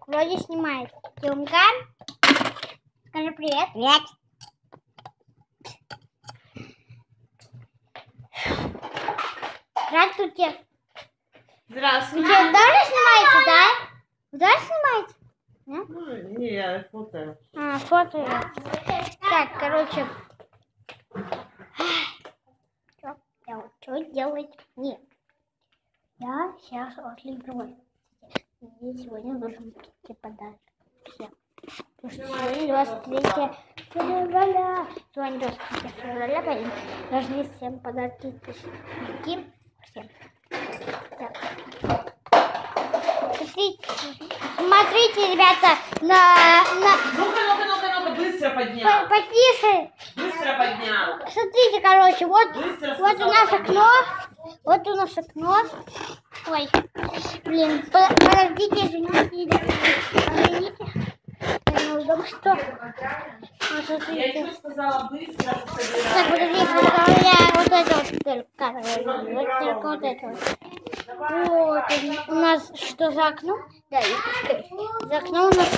Вроде снимает. Тёмка, скажи привет. Привет. Здравствуйте. Здравствуйте. Вы что, тоже снимаете, да? Вы тоже снимаете? Да? Ну, не, я фото. А, фото. Так, короче. Что делать? Нет. Я сейчас отлежу. Мне сегодня должен прийти подарок. Всем. Потому что сегодня 23 февраля. Сегодня 23 февраля, поэтому должны всем подарки прийти. Всем. Так. Смотрите, ребята, Ну-ка, быстро поднял. потише. Быстро поднял. Смотрите, короче, вот Быстро у нас сказала, окно. Вот у нас окно. Ой, блин, подождите, извините. Неудобно, что? Вот, Я смотрите. еще сказала быстро Так, собирай. подождите, я вот это вот только вот это вот. Вот, у нас что за окно? Да, за окном у нас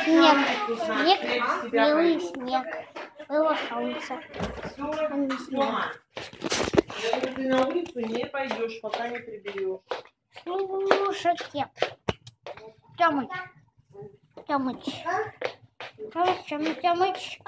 снег, белый снег, было солнце, а не снег. Тёма, я говорю, ты на улицу не пойдешь, пока не приберешь. Слушайте, Тёмыч,